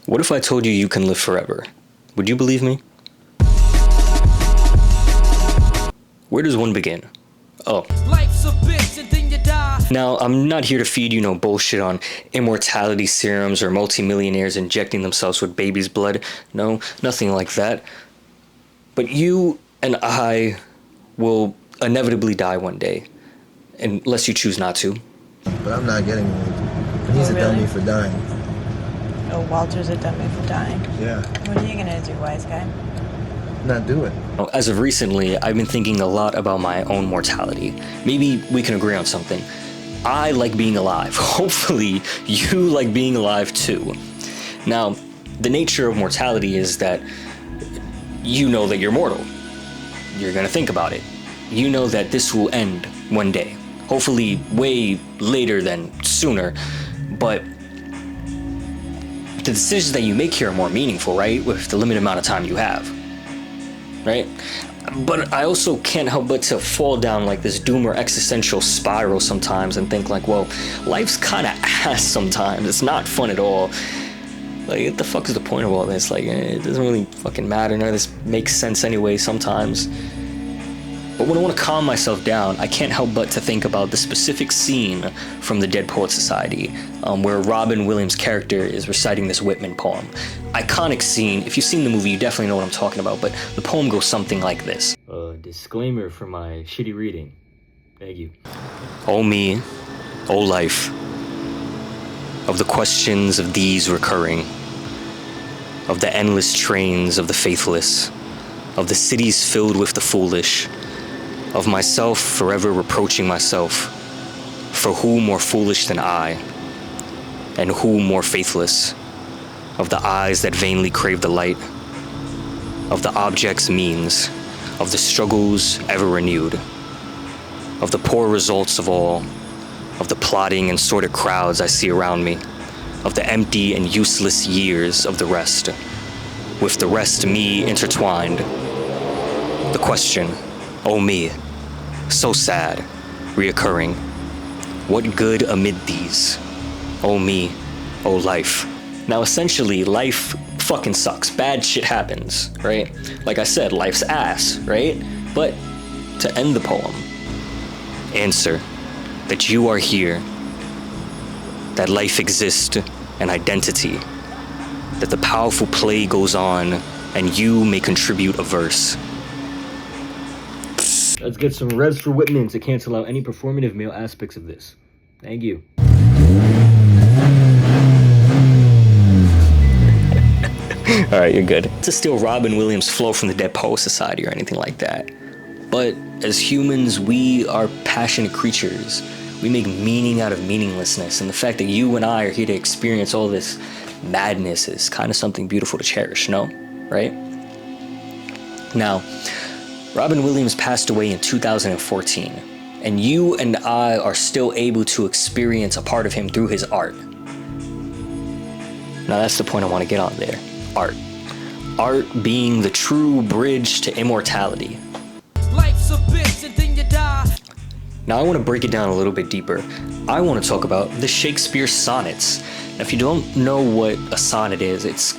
What if I told you you can live forever? Would you believe me? Where does one begin? Oh. Life's a bitch and then you die. Now, I'm not here to feed you no bullshit on immortality serums or multimillionaires injecting themselves with baby's blood. No, nothing like that. But you and I will inevitably die one day, unless you choose not to. But I'm not getting it. He's a dummy for dying. Oh, Walter's a dummy for dying. Yeah. What are you gonna do, wise guy? Not do it. As of recently, I've been thinking a lot about my own mortality. Maybe we can agree on something. I like being alive. Hopefully, you like being alive too. Now, the nature of mortality is that you know that you're mortal. You're gonna think about it. You know that this will end one day. Hopefully, way later than sooner. But the decisions that you make here are more meaningful, right? With the limited amount of time you have. Right? But I also can't help but to fall down like this doom or existential spiral sometimes and think like, well, life's kind of ass sometimes. It's not fun at all. Like, what the fuck is the point of all this? Like, it doesn't really fucking matter. None of this makes sense anyway sometimes. But when I want to calm myself down, I can't help but to think about the specific scene from the Dead Poets Society, where Robin Williams' character is reciting this Whitman poem. Iconic scene. If you've seen the movie, you definitely know what I'm talking about, but the poem goes something like this. Disclaimer for my shitty reading. Thank you. Oh me, oh life, of the questions of these recurring, of the endless trains of the faithless, of the cities filled with the foolish, of myself forever reproaching myself, for who more foolish than I, and who more faithless, of the eyes that vainly crave the light, of the object's means, of the struggles ever renewed, of the poor results of all, of the plotting and sordid crowds I see around me, of the empty and useless years of the rest, with the rest me intertwined. The question, oh me, so sad, reoccurring, what good amid these? Oh me, oh life. Now essentially, life fucking sucks. Bad shit happens, right? Like I said, life's ass, right? But to end the poem, answer that you are here, that life exists, an identity, that the powerful play goes on, and you may contribute a verse. Let's get some revs for Whitman to cancel out any performative male aspects of this. Thank you. All right, you're good. To steal Robin Williams' flow from the Dead Poets Society or anything like that. But as humans, we are passionate creatures. We make meaning out of meaninglessness. And the fact that you and I are here to experience all this madness is kind of something beautiful to cherish, no? Right? Now, Robin Williams passed away in 2014, and you and I are still able to experience a part of him through his art. Now that's the point I want to get on there. Art. Art being the true bridge to immortality. Life's a bitch and then you die. Now I want to break it down a little bit deeper. I want to talk about the Shakespeare sonnets. Now if you don't know what a sonnet is, it's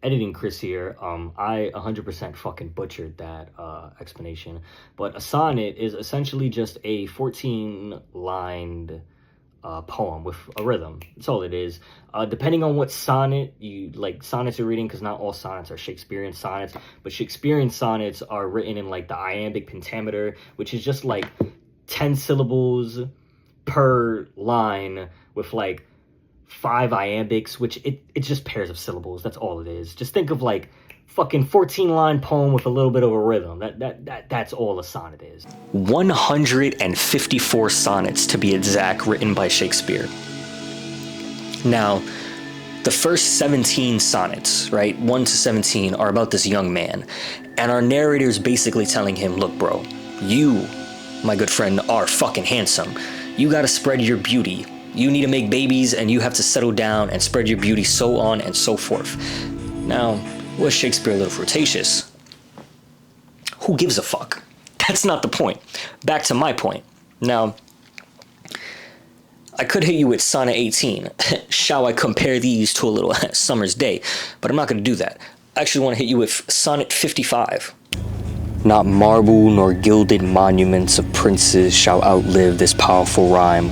editing Chris here. I 100% fucking butchered that explanation. But a sonnet is essentially just a 14-lined poem with a rhythm. That's all it is. Depending on what sonnet you like, sonnets you're reading, because not all sonnets are Shakespearean sonnets, but Shakespearean sonnets are written in like the iambic pentameter, which is just like 10 syllables per line with like 5 iambics, which it's just pairs of syllables. That's all it is. Just think of like fucking 14-line poem with a little bit of a rhythm. That's all a sonnet is. 154 sonnets to be exact, written by Shakespeare. Now, the first 17 sonnets, right, 1 to 17, are about this young man, and our narrator's basically telling him, look bro, you, my good friend, are fucking handsome. You gotta spread your beauty. You need to make babies, and you have to settle down and spread your beauty, so on and so forth. Now, was Shakespeare a little flirtatious? Who gives a fuck? That's not the point. Back to my point. Now, I could hit you with Sonnet 18. Shall I compare these to a little summer's day? But I'm not going to do that. I actually want to hit you with Sonnet 55. Not marble nor gilded monuments of princes shall outlive this powerful rhyme,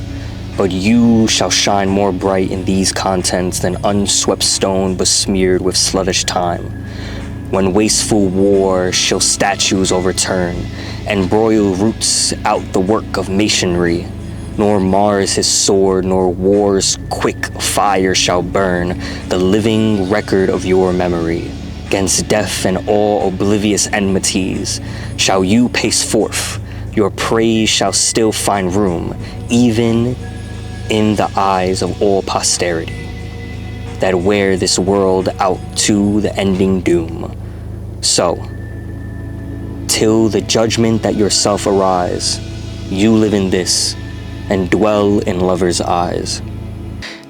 but you shall shine more bright in these contents than unswept stone besmeared with sluttish time. When wasteful war shall statues overturn, and broil roots out the work of masonry, nor Mars his sword, nor war's quick fire shall burn the living record of your memory. 'Gainst death and all oblivious enmities shall you pace forth, your praise shall still find room, even in the eyes of all posterity, that wear this world out to the ending doom. So, till the judgment that yourself arise, you live in this, and dwell in lovers' eyes.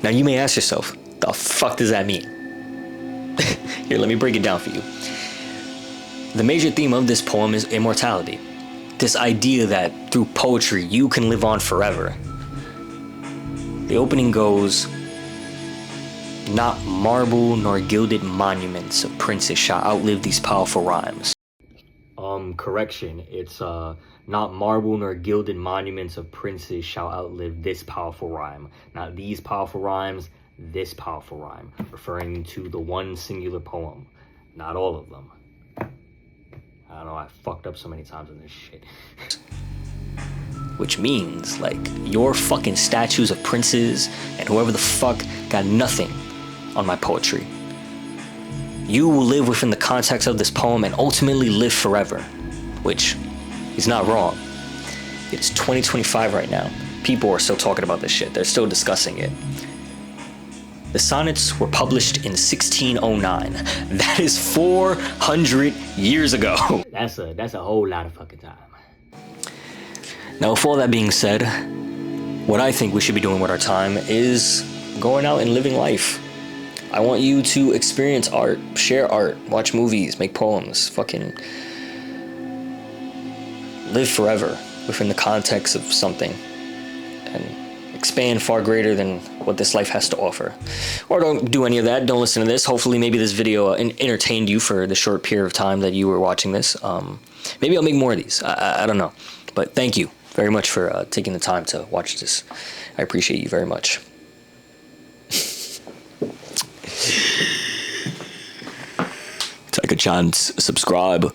Now you may ask yourself, the fuck does that mean? Here, let me break it down for you. The major theme of this poem is immortality. This idea that through poetry you can live on forever. The opening goes, not marble nor gilded monuments of princes shall outlive these powerful rhymes. Correction, it's not marble nor gilded monuments of princes shall outlive this powerful rhyme. Not these powerful rhymes, this powerful rhyme, referring to the one singular poem, not all of them. I don't know, I fucked up so many times on this shit. Which means, like, your fucking statues of princes and whoever the fuck got nothing on my poetry. You will live within the context of this poem and ultimately live forever, which is not wrong. It's 2025 right now. People are still talking about this shit. They're still discussing it. The sonnets were published in 1609. That is 400 years ago. That's a whole lot of fucking time. Now, with all that being said, what I think we should be doing with our time is going out and living life. I want you to experience art, share art, watch movies, make poems, fucking live forever within the context of something and expand far greater than what this life has to offer. Or don't do any of that. Don't listen to this. Hopefully maybe this video entertained you for the short period of time that you were watching this. Maybe I'll make more of these. I don't know. But thank you very much for taking the time to watch this. I appreciate you very much. Take a chance, subscribe.